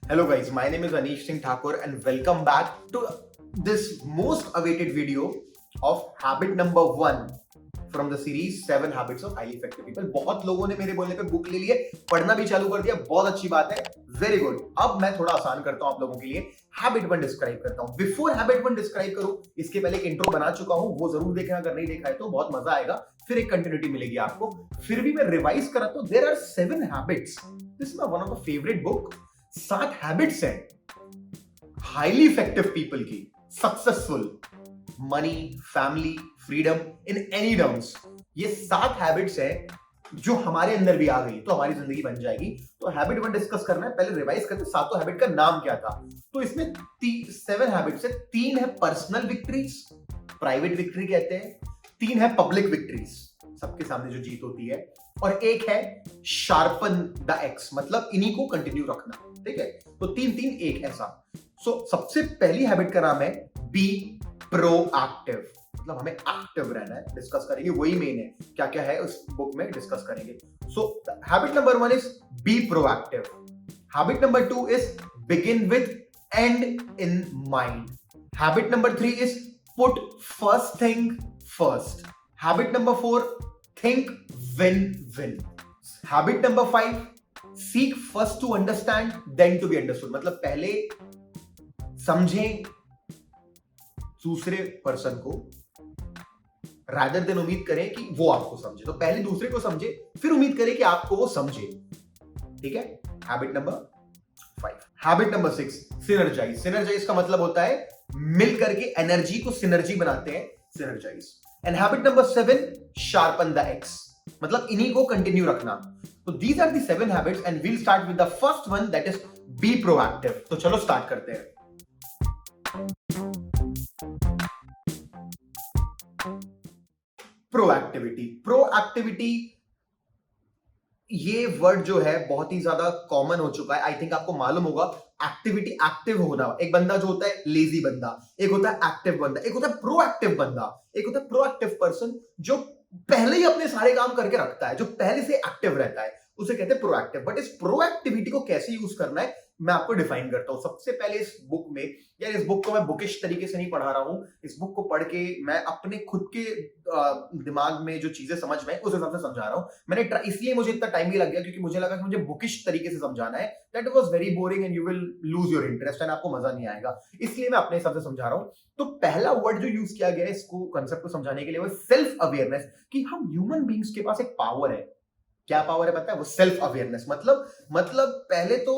Hello guys, my name is Anish Singh Thakur and welcome back to this most awaited video of habit number 1 from the series 7 habits of highly effective people. बहुत लोगों ने मेरे बोलने पे book ले लिए, पढ़ना भी चालू कर दिया, बहुत अच्छी बात है, वेरी गुड। अब मैं थोड़ा आसान करता हूं आप लोगों के लिए, हैबिट 1 डिस्क्राइब करता हूं। बिफोर हैबिट 1 डिस्क्राइब करूं, इसके पहले एक इंट्रो बना चुका हूं, वो जरूर देखना, अगर नहीं देखा है तो बहुत मजा आएगा, फिर एक कंटिन्यूटी मिलेगी आपको। फिर भी मैं रिवाइज करा तो there are 7 habits. This is my one of the favourite book. 7 habits हैं हाईली इफेक्टिव पीपल की, successful, money, family, freedom, in any terms. ये 7 हैबिट्स हैं जो हमारे अंदर भी आ गई तो हमारी जिंदगी बन जाएगी। तो हैबिट 1 डिस्कस करना है, पहले रिवाइज करते हैं सातों हैबिट का नाम क्या था। तो इसमें 7 हैबिट्स है। 3 है पर्सनल विक्ट्रीज, प्राइवेट विक्ट्री कहते हैं। 3 है पब्लिक विक्ट्रीज, सबके सामने जो जीत होती है। और एक है शार्पन द एक्स, मतलब इन्हीं को कंटिन्यू रखना। ठीक है, तो 3-3 1 ऐसा। सबसे पहली हैबिट का नाम है बी प्रोएक्टिव, मतलब हमें एक्टिव रहना है। डिस्कस करेंगे, वही मेन है, क्या क्या है उस बुक में डिस्कस करेंगे। Habit number 1 is be proactive. Habit number 2 is begin with end in mind. Habit number 3 is put first thing first. Habit number 4 think win win. Habit number 5 seek first to understand then to be understood, मतलब पहले समझें दूसरे person को rather than उम्मीद करें कि वो आपको समझे। तो पहले दूसरे को समझे, फिर उम्मीद करें कि आपको वो समझे। ठीक है, habit number 5। Habit number 6 synergise. Synergise का मतलब होता है मिल करके एनर्जी को सिनर्जी बनाते हैं, synergise. And habit number 7 sharpen the axe, मतलब इन्हीं को कंटिन्यू रखना। तो these are the 7 habits and we'll start with the first one, that is be proactive. तो चलो स्टार्ट करते हैं। प्रोएक्टिविटी ये वर्ड जो है बहुत ही ज्यादा कॉमन हो चुका है। आई थिंक आपको मालूम होगा, एक्टिविटी, एक्टिव होना। एक बंदा जो होता है लेजी बंदा, एक होता है एक्टिव बंदा, एक होता है प्रोएक्टिव बंदा, एक होता है प्रोएक्टिव पर्सन जो पहले ही अपने सारे काम करके रखता है, जो पहले से एक्टिव रहता है, उसे कहते हैं प्रोएक्टिव। बट इस प्रोएक्टिविटी को कैसे यूज करना है मैं आपको डिफाइन करता हूं। सबसे पहले इस बुक में, यार इस बुक को मैं बुकिश तरीके से नहीं पढ़ा रहा हूं, इस बुक को पढ़ के मैं अपने खुद के दिमाग में जो चीजें समझ में उस हिसाब से समझा रहा हूं। मैंने इसलिए मुझे इतना टाइम भी लग गया क्योंकि मुझे लगा कि मुझे बुकिश तरीके से समझाना है, that was very boring and you will lose your interest and आपको मजा नहीं आएगा, इसलिए मैं अपने हिसाब से समझा रहा हूं। तो पहला वर्ड जो यूज किया गया है इसको कंसेप्ट को समझाने के लिए वो सेल्फ अवेयरनेस, कि हम ह्यूमन बीइंग्स के पास एक पावर है। क्या पावर है पता है? वो सेल्फ अवेयरनेस। मतलब पहले तो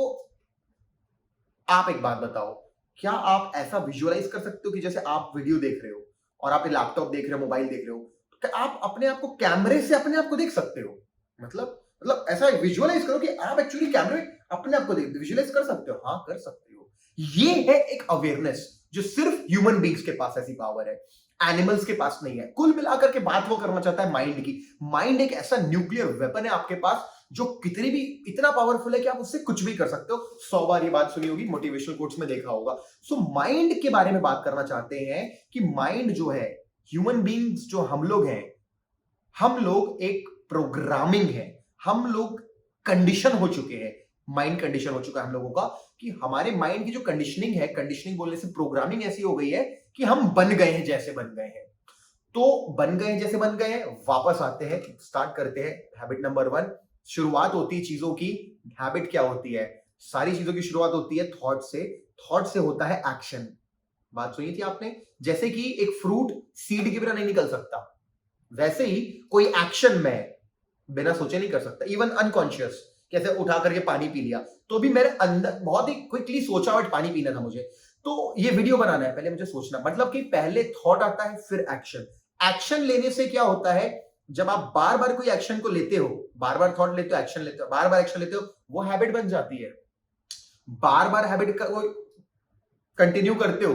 आप एक बात बताओ, क्या आप ऐसा विजुअलाइज कर सकते हो कि जैसे आप वीडियो देख रहे हो और आप लैपटॉप देख रहे हो, मोबाइल देख रहे हो, तो आप अपने आप को कैमरे से अपने आप को देख सकते हो? मतलब ऐसा विजुअलाइज करो कि आप एक्चुअली कैमरे में अपने आप को देख, विजुअलाइज कर सकते हो? हाँ, कर सकते हो। ये है एक अवेयरनेस जो सिर्फ ह्यूमन बीइंग्स के पास ऐसी पावर है, एनिमल्स के पास नहीं है। कुल मिलाकर के बात वो करना चाहता है माइंड की। माइंड एक ऐसा न्यूक्लियर वेपन है आपके पास जो कितनी भी इतना पावरफुल है कि आप उससे कुछ भी कर सकते हो। 100 बार ये बात सुनी होगी, मोटिवेशनल कोट्स में देखा होगा। सो माइंड के बारे में बात करना चाहते हैं कि माइंड जो है, ह्यूमन बीइंग्स जो हम लोग हैं, हम लोग एक प्रोग्रामिंग है, हम लोग कंडीशन हो चुके हैं, माइंड कंडीशन हो चुका है हम लोगों का, कि हमारे माइंड की जो कंडीशनिंग है, कंडीशनिंग बोलने से प्रोग्रामिंग ऐसी हो गई है कि हम बन गए हैं जैसे बन गए हैं। तो बन गए जैसे बन गए हैं, वापस आते हैं, स्टार्ट करते हैं। हैबिट नंबर 1, शुरुआत होती है चीजों की। हैबिट क्या होती है? सारी चीजों की शुरुआत होती है थॉट से, थॉट से होता है एक्शन। बात सुनी थी आपने? जैसे कि एक फ्रूट सीड के बिना नहीं निकल सकता, वैसे ही कोई एक्शन में बिना सोचे नहीं कर सकता। इवन अनकॉन्शियस, कैसे उठा करके पानी पी लिया, तो भी मेरे अंदर बहुत ही क्विकली सोचा और पानी पीना था मुझे, तो ये वीडियो बनाना है, पहले मुझे सोचना, मतलब कि पहले थॉट आता है फिर एक्शन। एक्शन लेने से क्या होता है, जब आप बार बार कोई एक्शन को लेते हो, बार बार थॉट लेते हो, एक्शन लेते हो, बार बार एक्शन लेते हो, वो हैबिट बन जाती है। बार बार हैबिट का वो कंटिन्यू करते हो,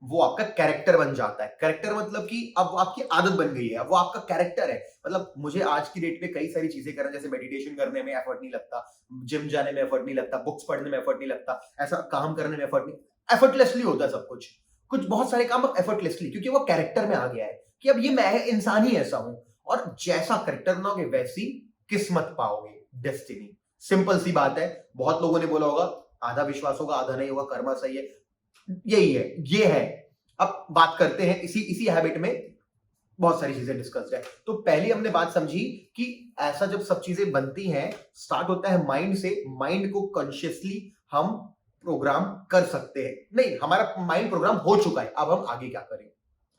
वो आपका कैरेक्टर बन जाता है। कैरेक्टर मतलब कि अब आपकी आदत बन गई है, वो आपका कैरेक्टर है। मतलब मुझे आज की डेट में कई सारी चीजें करना, जैसे मेडिटेशन करने में एफर्ट नहीं लगता, जिम जाने में एफर्ट नहीं लगता, बुक्स पढ़ने में एफर्ट नहीं लगता, ऐसा काम करने में एफर्ट नहीं, एफर्टलेसली होता है सब कुछ। बहुत सारे काम एफर्टलेसली, क्योंकि वो कैरेक्टर में आ गया है कि अब ये मैं इंसान ही ऐसा हूं, और जैसा कैरेक्टर बनाओगे वैसी किस्मत पाओगे, डेस्टिनी। सिंपल सी बात है। बहुत लोगों ने बोला होगा आधा विश्वास होगा, आधा नहीं होगा, कर्मा सही है, यही है, ये है। अब बात करते हैं इसी इसी हैबिट में बहुत सारी चीजें डिस्कस है। तो पहली हमने बात समझी कि ऐसा जब सब चीजें बनती हैं, स्टार्ट होता है माइंड से, माइंड को कॉन्शियसली हम प्रोग्राम कर सकते हैं। नहीं, हमारा माइंड प्रोग्राम हो चुका है, अब हम आगे क्या करें,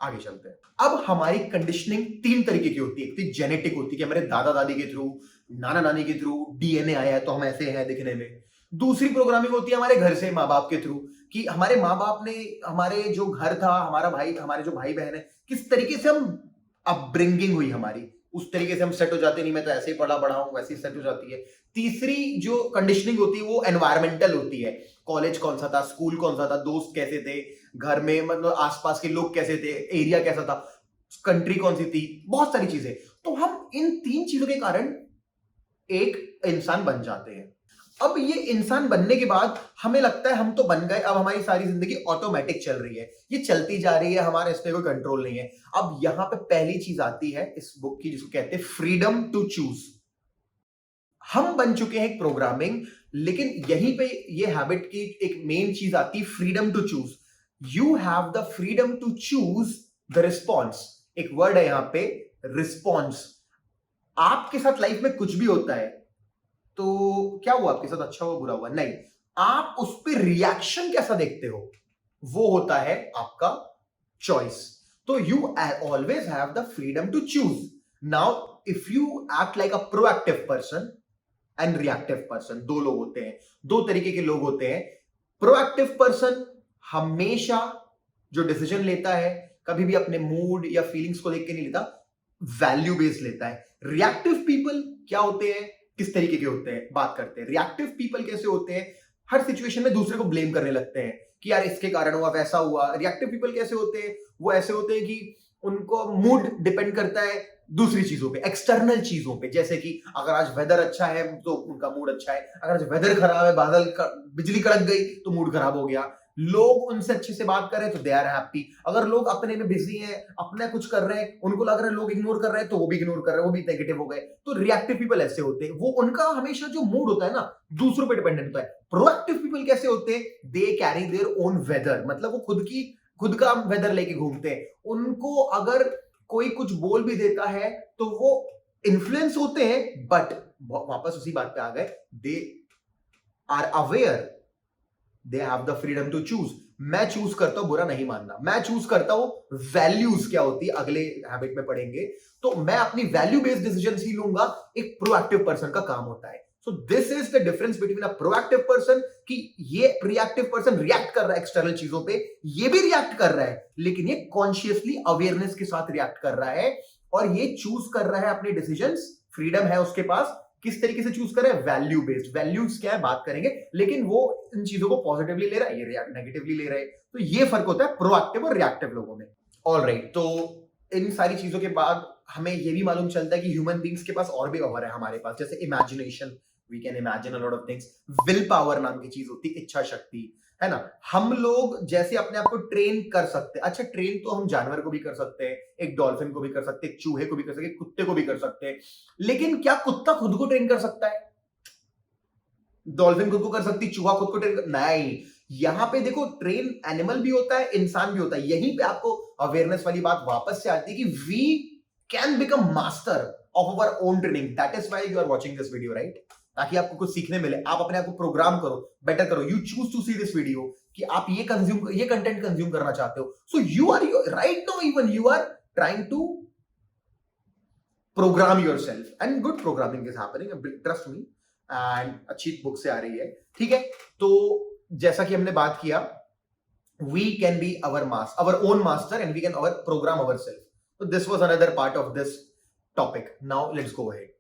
आगे चलते हैं। अब हमारी कंडीशनिंग तीन तरीके की होती है। एक तो जेनेटिक होती है कि हमारे दादा दादी के थ्रू, नाना नानी के थ्रू डीएनए आया है तो हम ऐसे हैं दिखने में। दूसरी प्रोग्रामिंग होती है हमारे घर से, माँ बाप के थ्रू, कि हमारे माँ बाप ने, हमारे जो घर था, हमारा भाई, हमारे जो भाई बहन है, किस तरीके से हम अपब्रिंगिंग हुई हमारी, उस तरीके से हम सेट हो जाते। नहीं मैं तो ऐसे ही पढ़ा बड़ा हूं, वैसे ही सेट हो जाती है। तीसरी जो कंडीशनिंग होती है वो एनवायरमेंटल होती है। कॉलेज कौन सा था, स्कूल कौन सा था, दोस्त कैसे थे, घर में मतलब आसपास के लोग कैसे थे, एरिया कैसा था, कंट्री कौन सी थी, बहुत सारी चीजें। तो हम इन तीन चीजों के कारण एक इंसान बन जाते हैं। अब ये इंसान बनने के बाद हमें लगता है हम तो बन गए, अब हमारी सारी जिंदगी ऑटोमेटिक चल रही है, ये चलती जा रही है, हमारे इस पे कोई कंट्रोल नहीं है। अब यहां पे पहली चीज आती है इस बुक की, जिसको कहते हैं फ्रीडम टू चूज। हम बन चुके हैं प्रोग्रामिंग, लेकिन यहीं पे ये हैबिट की एक मेन चीज आती है, freedom to choose. You have the freedom to choose the response. एक वर्ड है यहां पे, रिस्पॉन्स। आपके साथ लाइफ में कुछ भी होता है तो क्या हुआ आपके साथ, अच्छा हुआ बुरा हुआ नहीं, आप उस पर रिएक्शन कैसा देखते हो, वो होता है आपका चॉइस। तो you always have the freedom to choose. Now if you act like a proactive person and reactive person, दो लोग होते हैं, दो तरीके के लोग होते हैं। प्रोएक्टिव पर्सन हमेशा जो डिसीजन लेता है, कभी भी अपने मूड या फीलिंग्स को देख के नहीं लेता, वैल्यू बेस्ड लेता है। रिएक्टिव पीपल क्या होते हैं, किस तरीके के होते हैं, बात करते हैं। रिएक्टिव पीपल कैसे होते हैं, हर सिचुएशन में दूसरे को ब्लेम करने लगते हैं कि यार इसके कारण हुआ, वैसा हुआ। रिएक्टिव पीपल कैसे होते हैं, वो ऐसे होते हैं कि उनको मूड डिपेंड करता है दूसरी चीजों पे, एक्सटर्नल चीजों पे। जैसे कि अगर आज वेदर अच्छा है तो उनका मूड अच्छा है, अगर आज वेदर खराब है, बिजली कड़क गई तो मूड खराब हो गया। लोग उनसे अच्छे से बात कर रहे हैं तो दे आर हैप्पी, अगर लोग अपने में बिजी हैं, अपना कुछ कर रहे हैं, उनको लग रहा है लोग इग्नोर कर रहे हैं तो वो भी इग्नोर कर रहे हैं, वो भी नेगेटिव हो गए। तो रिएक्टिव पीपल ऐसे होते हैं, वो उनका हमेशा जो मूड होता है ना, दूसरों पे डिपेंडेंट होता है। प्रोएक्टिव पीपल कैसे होते हैं, they carry their own weather, मतलब वो खुद का वेदर लेके घूमते हैं। उनको अगर कोई कुछ बोल भी देता है तो वो इन्फ्लुएंस होते हैं, बट वापस उसी बात पे आ गए, they are aware, they have the freedom to choose. मैं चूज करता हूं बुरा नहीं मानना, मैं चूज करता हूं वैल्यूज क्या होती है, अगले हैबिट में पढ़ेंगे। तो मैं अपनी वैल्यू बेस्ड डिसीजन ही लूंगा, एक प्रोएक्टिव पर्सन का काम होता है। So this is the difference between a proactive person, कि ये रिएक्टिव पर्सन रिएक्ट कर रहा है एक्सटर्नल चीजों पे, ये भी रिएक्ट कर रहा है, लेकिन ये कॉन्शियसली अवेयरनेस के साथ रिएक्ट कर रहा है, और ये चूज कर रहा है अपने डिसीजंस, फ्रीडम है उसके पास। किस तरीके से चूज करें, वैल्यू बेस्ड। वैल्यूज क्या है बात करेंगे, लेकिन वो इन चीजों को पॉजिटिवली ले रहा है, ये नेगेटिवली ले रहा है। तो ये फर्क होता है प्रोएक्टिव और रिएक्टिव लोगों में। ऑलराइट, तो इन सारी चीजों के बाद हमें ये भी मालूम चलता है कि ह्यूमन बींग्स के पास और भी पावर है हमारे पास, जैसे imagination, we can imagine a lot of things. Will power नाम की चीज होती है, इच्छा शक्ति, है ना। हम लोग जैसे अपने आप को ट्रेन कर सकते हैं, अच्छा ट्रेन तो हम जानवर को भी कर सकते हैं, एक डॉल्फिन को भी कर सकते हैं, एक चूहे को भी कर सकते हैं, कुत्ते को भी कर सकते हैं, लेकिन क्या कुत्ता खुद को ट्रेन कर सकता है? डॉल्फिन खुद को कर सकती, चूहा खुद को ट्रेन नहीं। यहां पे देखो, ट्रेन एनिमल भी होता है, इंसान भी होता है। यहीं पे आपको अवेयरनेस वाली बात वापस से आती है कि we can become master of our own training. That is why you are watching this video, right? ताकि आपको कुछ सीखने मिले, आप अपने आप को प्रोग्राम करो, बेटर करो। You choose to see this video कि आप ये कंटेंट कंज्यूम करना चाहते हो। So you are right now, even you are trying to program yourself, and good programming is happening, trust me. And अच्छी बुक से आ रही है, ठीक है। तो जैसा कि हमने बात किया, we can be our own master, and we can program our self. तो this was another part of this topic. Now let's go ahead.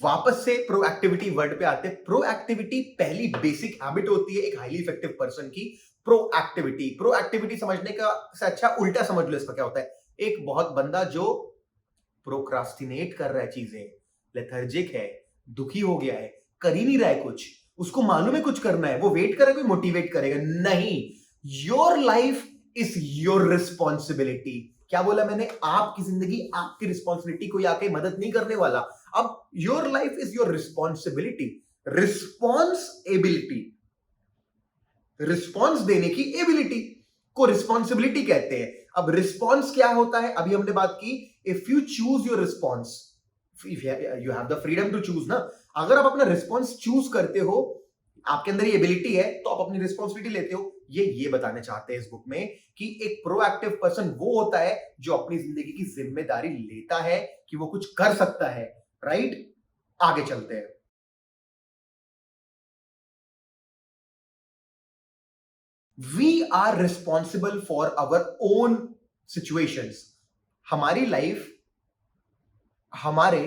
वापस से प्रोएक्टिविटी वर्ड पे आते हैं। प्रोएक्टिविटी पहली बेसिक हैबिट होती है एक हाईली इफेक्टिव पर्सन की। प्रोएक्टिविटी समझने का से अच्छा उल्टा समझ लो इसका क्या होता है। एक बहुत बंदा जो प्रोक्रास्टिनेट कर रहा है चीजें, लेथर्जिक है, दुखी हो गया है, कर ही नहीं रहा है कुछ, उसको मालूम है कुछ करना है, वो वेट कर रहा है कोई मोटिवेट करेगा, नहीं। Your life is your responsibility. क्या बोला मैंने? आपकी जिंदगी आपकी रिस्पॉन्सिबिलिटी, कोई आके मदद नहीं करने वाला। अब your life is your responsibility. Responsibility, response देने की एबिलिटी को रिस्पॉन्सिबिलिटी कहते हैं। अब रिस्पॉन्स क्या होता है, अभी हमने बात की, if you choose your response, you have the freedom to choose ना। अगर आप अपना रिस्पॉन्स चूज करते हो, आपके अंदर ये एबिलिटी है, तो आप अपनी रिस्पॉन्सिबिलिटी लेते हो। ये बताने चाहते हैं इस बुक में कि एक प्रोएक्टिव पर्सन वो होता है जो अपनी जिंदगी की जिम्मेदारी लेता है कि वो कुछ कर सकता है। राइट, आगे चलते हैं। We are responsible for our own situations. हमारी लाइफ हमारे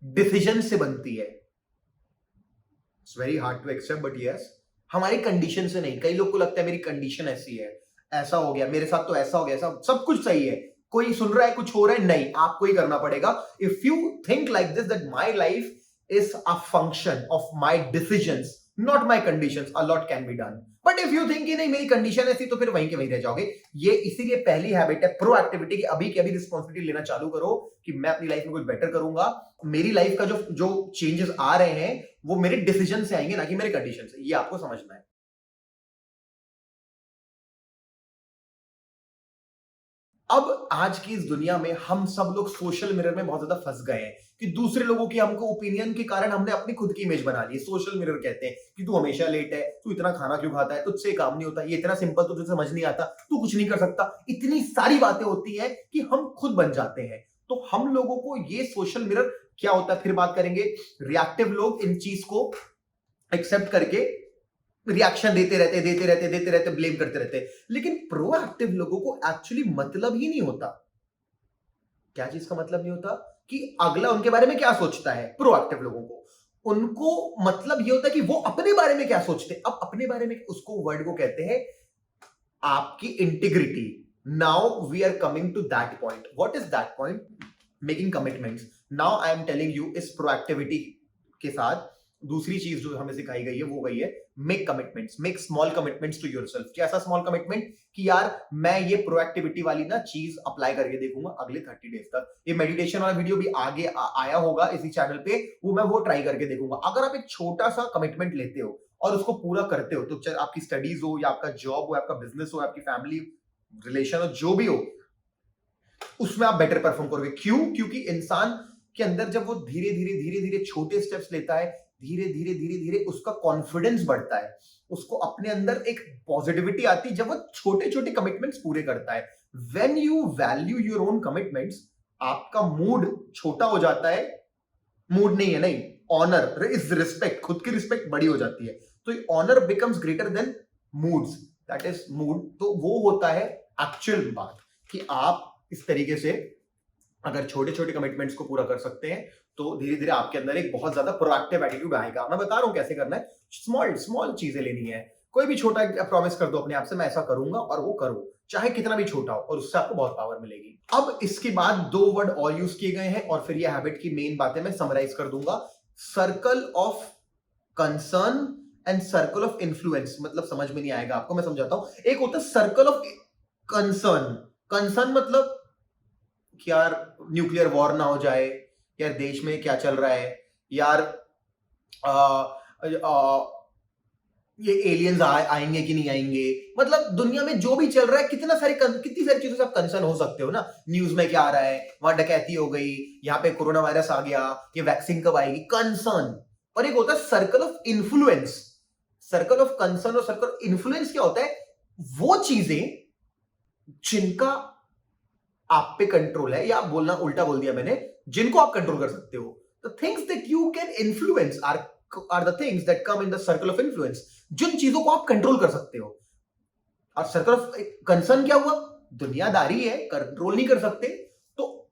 डिसीजन से बनती है। It's very hard to accept but yes, हमारी कंडीशन से नहीं। कई लोग को लगता है मेरी कंडीशन ऐसी है, ऐसा हो गया मेरे साथ, तो ऐसा हो गया, ऐसा सब कुछ सही है, कोई सुन रहा है कुछ हो रहा है, नहीं, आपको ही करना पड़ेगा। If you think like this that my life is a function of my decisions, not my conditions, a lot can be done. But if you think कि नहीं मेरी कंडीशन ऐसी, तो फिर वहीं के वहीं रह जाओगे। ये इसीलिए पहली हैबिट है प्रोएक्टिविटी की, अभी की अभी रिस्पॉन्सिबिलिटी लेना चालू करो कि मैं अपनी लाइफ में कुछ बेटर करूंगा। मेरी लाइफ का जो जो चेंजेस आ रहे हैं वो मेरे डिसीजन से आएंगे, ना कि मेरे कंडीशन से। ये आपको समझना है। अब आज की इस दुनिया में हम सब लोग सोशल मिरर में बहुत ज्यादा फंस गए हैं कि दूसरे लोगों की हमको ओपिनियन के कारण हमने अपनी खुद की इमेज बना ली है। सोशल मिरर कहते हैं कि तू हमेशा लेट है, तू इतना खाना क्यों खाता है, तुझसे काम नहीं होता, ये इतना सिंपल तुझे समझ नहीं आता, तू कुछ नहीं कर सकता। इतनी सारी बातें होती हैं कि हम खुद बन जाते हैं। तो हम लोगों को ये सोशल मिरर क्या होता है फिर बात करेंगे। रिएक्टिव लोग इन चीज को एक्सेप्ट करके रिएक्शन देते रहते, ब्लेम करते रहते। लेकिन प्रोएक्टिव लोगों को एक्चुअली मतलब ही नहीं होता। क्या चीज का मतलब नहीं होता कि अगला उनके बारे में क्या सोचता है। प्रोएक्टिव लोगों को उनको मतलब ये होता है कि वो अपने बारे में क्या सोचते हैं। अब अपने बारे में उसको वर्ड को कहते हैं आपकी integrity. Now we are coming to that point. What is that point? Making commitments. Now I am telling you, इस प्रोएक्टिविटी के साथ दूसरी चीज जो हमें सिखाई गई है वो गई है make commitments, make small commitments to yourself. कैसा स्मॉल कमिटमेंट? कि यार मैं ये प्रोएक्टिविटी वाली ना चीज अप्लाई करके देखूंगा अगले 30 डेज तक। ये मेडिटेशन वाला वीडियो भी आगे आया होगा इसी चैनल पे, वो ट्राई करके देखूंगा। अगर आप एक छोटा सा कमिटमेंट लेते हो और उसको पूरा करते हो, तो चाहे आपकी स्टडीज हो या आपका जॉब हो, आपका बिजनेस हो, आपकी फैमिली रिलेशन हो, जो भी हो, उसमें आप बेटर परफॉर्म करोगे। क्यों? क्योंकि इंसान के अंदर जब वो धीरे धीरे छोटे स्टेप्स लेता है, धीरे धीरे उसका कॉन्फिडेंस बढ़ता है, उसको अपने अंदर एक पॉजिटिविटी आती है जब वो छोटे छोटे कमिटमेंट्स पूरे करता है। When you value your own commitments, आपका मूड छोटा हो जाता है। मूड नहीं है, नहीं, ऑनर इज रिस्पेक्ट, खुद की रिस्पेक्ट बड़ी हो जाती है। तो honour becomes greater than moods, that is mood. तो वो होता है एक्चुअल बात कि आप इस तरीके से अगर छोटे छोटे कमिटमेंट्स को पूरा कर सकते हैं, तो धीरे धीरे आपके अंदर एक बहुत ज्यादा प्रोएक्टिव एटीट्यूड आएगा। मैं बता रहा हूं कैसे करना है। स्मॉल चीजें लेनी है। कोई भी छोटा प्रॉमिस कर दो अपने आप से, मैं ऐसा करूंगा, और वो करो, चाहे कितना भी छोटा हो, और उससे आपको बहुत पावर मिलेगी। अब इसके बाद 2 वर्ड और यूज किए गए हैं, और फिर ये हैबिट की मेन बातें मैं समराइज कर दूंगा। Circle of concern and circle of influence. मतलब समझ में नहीं आएगा आपको, मैं समझाता हूं। एक होता है सर्कल ऑफ कंसर्न। कंसर्न मतलब कि यार न्यूक्लियर वॉर ना हो जाए, यार देश में क्या चल रहा है, यार ये एलियंस आएंगे कि नहीं आएंगे। मतलब दुनिया में जो भी चल रहा है, कितनी सारी चीजों से आप कंसर्न हो सकते हो ना। न्यूज में क्या आ रहा है, वहां डकैती हो गई, यहाँ पे कोरोना वायरस आ गया, ये वैक्सीन कब आएगी, कंसर्न। और एक होता है circle of influence. Circle of concern और सर्कल ऑफ इन्फ्लुएंस क्या होता है? वो चीजें जिनका आप पे कंट्रोल है, या बोलना उल्टा बोल दिया मैंने, जिनको आप कंट्रोल कर सकते हो। The things that you can influence are the things that come in the circle of influence. जिन चीजों को आप कंट्रोल कर सकते हो। और सर्कल ऑफ कंसर्न क्या हुआ? दुनियादारी है, कंट्रोल नहीं कर सकते। तो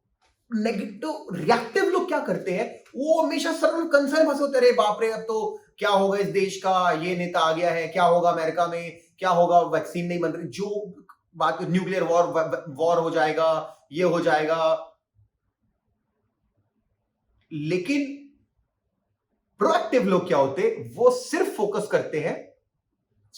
नेगेटिव रिएक्टिव लोग क्या करते हैं? वो हमेशा सर्कल ऑफ कंसर्न फंसे होते, अरे बाप रे, अब तो क्या होगा इस देश का, ये नेता आ गया है, क्या होगा अमेरिका में, क्या होगा, वैक्सीन नहीं बन रही, जो बात, न्यूक्लियर वॉर हो जाएगा, ये हो जाएगा। लेकिन प्रोएक्टिव लोग क्या होते? वो सिर्फ फोकस करते हैं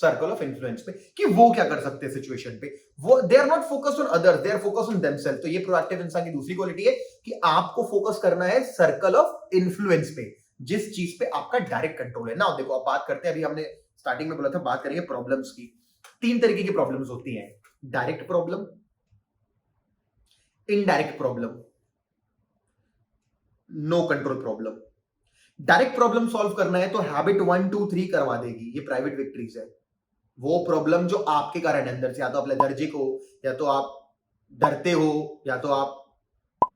सर्कल ऑफ इन्फ्लुएंस पे कि वो क्या कर सकते हैं सिचुएशन पे। वो they are not focused on others, they are focused on themselves. तो ये प्रोएक्टिव इंसान की दूसरी क्वालिटी है कि आपको फोकस करना है सर्कल ऑफ इन्फ्लुएंस पे, जिस चीज पे आपका डायरेक्ट कंट्रोल है ना। देखो अब बात करते हैं, अभी हमने स्टार्टिंग में बोला था बात करेंगे प्रॉब्लम्स की। 3 तरीके की प्रॉब्लम्स होती हैं, direct problem, indirect problem, no control problem. Direct problem solve करना है तो हैबिट 1 2 3 करवा देगी, ये प्राइवेट विक्ट्रीज है। वो प्रॉब्लम जो आपके कारण अंदर से, या तो आप लेथर्जिक हो, या तो आप डरते हो, या तो आप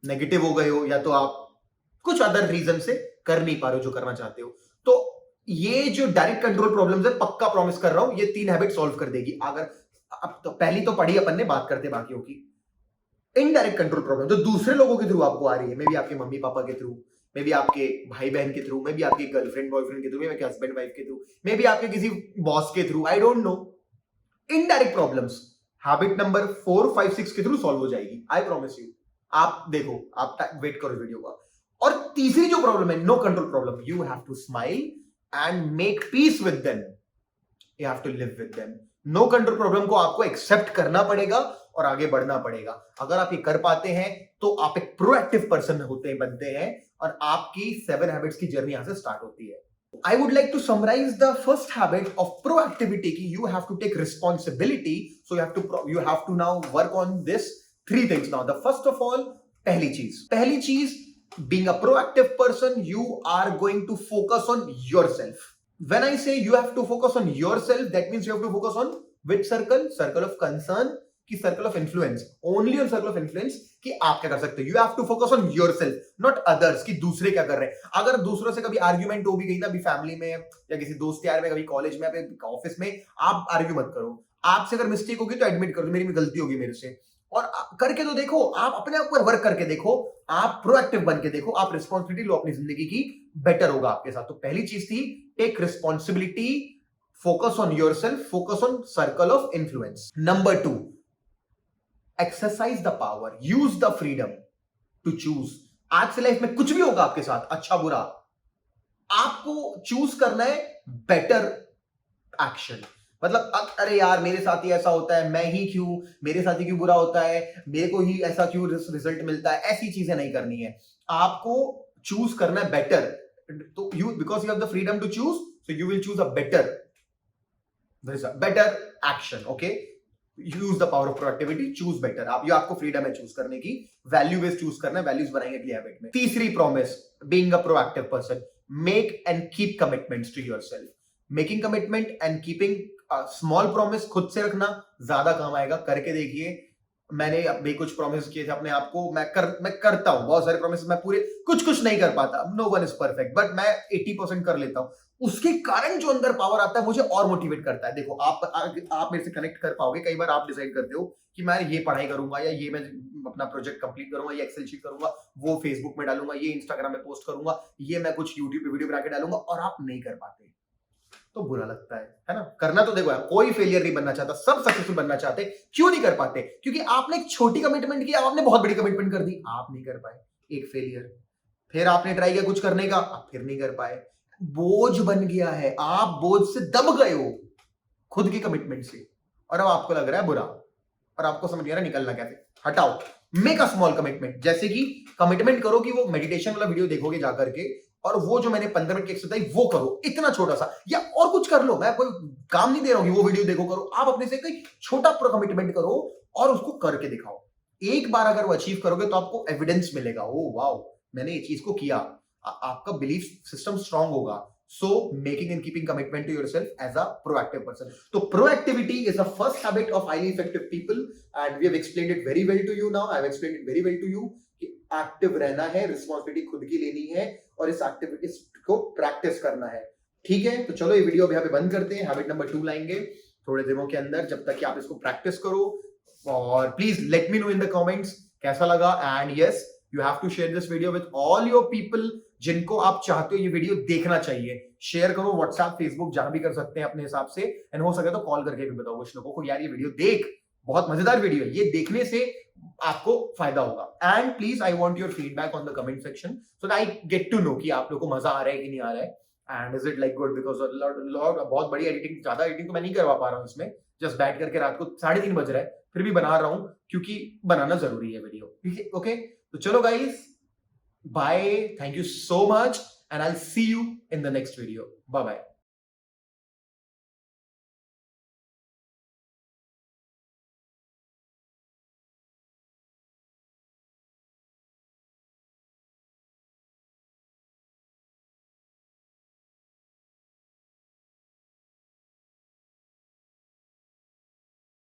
नेगेटिव हो गए हो, या तो आप कुछ अदर रीजन से कर नहीं पा रहे हो जो करना चाहते हो। तो ये जो डायरेक्ट कंट्रोल प्रॉब्लम्स है, पक्का प्रॉमिस कर रहा हूं, ये 3 हैबिट सॉल्व कर देगी। अगर अब तो पहली तो पढ़ी अपन ने, बात करते बाकियों की। इनडायरेक्ट कंट्रोल प्रॉब्लम जो दूसरे लोगों के थ्रू आपको आ रही है, मे बी आपके मम्मी पापा के थ्रू, मे बी आपके भाई बहन के थ्रू, मे बी आपके गर्लफ्रेंड बॉयफ्रेंड के थ्रू, मे बी आपके हस्बैंड वाइफ के थ्रू, मे बी आपके किसी बॉस के through, I don't know. Indirect problems habit number 4 5 6 के थ्रू सॉल्व हो जाएगी, आई प्रॉमिस यू। आप देखो, आप वेट करो वीडियो का। और तीसरी जो प्रॉब्लम है, no control problem, you have to smile and make peace with them, you have to live with them. No control problem को आपको एक्सेप्ट करना पड़ेगा और आगे बढ़ना पड़ेगा। अगर आप ये कर पाते हैं तो आप एक प्रोएक्टिव पर्सन बनते हैं, और आपकी 7 हैबिट्स की जर्नी यहां से स्टार्ट होती है। I would like to summarize the first habit of proactivity कि you have to take responsibility, so you have to now work on this 3 things now. The first of all, पहली चीज, being a proactive person, you are going to focus on yourself. When I say you have to focus on yourself, that means you have to focus on which circle? Circle of concern कि circle of influence, only on circle of influence कि आप क्या कर सकते हो। You have to focus on yourself, not others कि दूसरे क्या कर रहे हैं। अगर दूसरों से कभी आर्ग्यूमेंट हो भी गई ना, अभी फैमिली में या किसी दोस्त यार में, कभी कॉलेज में, ऑफिस में, आप आर्ग्यू मत करो। आपसे अगर मिस्टेक होगी तो एडमिट करो, मेरी गलती होगी मेरे से, और करके तो देखो, आप अपने आप पर वर्क करके देखो, आप प्रोएक्टिव बन के देखो, आप रिस्पॉन्सिबिलिटी लो अपनी जिंदगी की, बेटर होगा आपके साथ। तो पहली चीज थी take responsibility, focus on yourself, focus on circle of influence. Number 2, exercise the power, use the freedom to choose. आज से लाइफ में कुछ भी होगा आपके साथ, अच्छा बुरा, आपको चूज करना है बेटर एक्शन। मतलब अरे यार मेरे साथ ही ऐसा होता है, मैं ही क्यों, मेरे साथ ही क्यों बुरा होता है, मेरे को ही ऐसा क्यों रिजल्ट मिलता है, ऐसी चीजें नहीं करनी है। आपको चूज करना है बेटर। तो you, because you have the freedom to choose, so you will choose a better action. Okay, use the power of productivity, choose better. आपको फ्रीडम है चूज करने की, वैल्यू बेस्ड चूज करना है, वैल्यूज बनाएंगे अगली हैबिट में। तीसरी promise, being a proactive person, make and keep commitments to yourself. Making commitment and keeping small promise खुद से रखना ज्यादा काम आएगा। करके देखिए, मैंने अभी कुछ प्रॉमिस किए थे अपने आप को, मैं करता हूं बहुत सारे प्रॉमिस, मैं पूरे कुछ नहीं कर पाता, no one is perfect, but मैं 80% कर लेता हूं। उसके कारण जो अंदर पावर आता है, मुझे और मोटिवेट करता है। देखो आप मेरे से कनेक्ट कर पाओगे। कई बार आप डिसाइड करते हो कि मैं ये पढ़ाई करूंगा, या ये मैं अपना प्रोजेक्ट कंप्लीट करूंगा, ये एक्सेल शीट करूंगा, वो फेसबुक में डालूंगा, ये इंस्टाग्राम में पोस्ट करूंगा, ये मैं कुछ यूट्यूब पे वीडियो बना के डालूंगा, और आप नहीं कर पाते तो बुरा लगता है ना। करना तो देखो यार, कोई फेलियर नहीं बनना चाहता, सब सक्सेसफुल बनना चाहते। क्यों नहीं कर पाते? क्योंकि आपने एक छोटी कमिटमेंट की, आपने बहुत बड़ी कमिटमेंट कर दी, आप नहीं कर पाए, एक फेलियर। फिर आपने ट्राई किया कुछ करने का, आप फिर नहीं कर पाए, बोझ बन गया है, आप बोझ से दब गए हो खुद की कमिटमेंट से, और अब आपको लग रहा है बुरा, और आपको समझ नहीं आ रहा निकलना कैसे। हटाओ, मेक अ स्मॉल कमिटमेंट। जैसे कि कमिटमेंट करो कि वो मेडिटेशन वाला वीडियो देखोगे जाकर के, और वो जो मैंने 15 मिनट की एक्सरसाइज वो करो, इतना छोटा सा, या और कुछ कर लो। मैं कोई काम नहीं दे रहा हूं कि वो वीडियो देखो करो, आप अपने से कोई छोटा कमिटमेंट करो और उसको करके दिखाओ। एक बार अगर वो अचीव करोगे तो आपको एविडेंस मिलेगा, ओ वाओ मैंने ये चीज को किया, आपका बिलीफ सिस्टम स्ट्रांग होगा। So making and keeping commitment to yourself as a proactive person. So proactivity is the first habit of highly effective people, and we have explained it very well to you now. I have explained it very well to you कि active रहना है, responsibility खुद की लेनी है, और इस activities को प्रैक्टिस करना है। ठीक है, तो चलो ये वीडियो अभी यहाँ पे बंद करते हैं। हैबिट नंबर 2 लाएंगे थोड़े दिनों के अंदर, जब तक कि आप इसको प्रैक्टिस करो। और please let me know in the comments कैसा लगा, and yes you have to share this video with all your people जिनको आप चाहते हो ये वीडियो देखना चाहिए। शेयर करो व्हाट्सएप, फेसबुक, जहां भी कर सकते हैं अपने हिसाब से, एंड हो सके तो कॉल करके भी बताओ कुछ लोगों को, यार ये वीडियो देख, बहुत मजेदार वीडियो है, ये देखने से आपको फायदा होगा। And please I want your feedback on the comment section, so that I get to know कि आप लोगों को मजा आ रहा है कि नहीं आ रहा है। And is it like good? Because बहुत बड़ी एडिटिंग, ज्यादा एडिटिंग तो मैं नहीं करवा पा रहा हूँ इसमें, जस्ट बैठ करके रात को 3:30 बज रहा है फिर भी बना रहा हूँ क्योंकि बनाना जरूरी है वीडियो, ठीक है? ओके, तो चलो guys, bye, thank you so much, and I will see you in the next video, bye bye.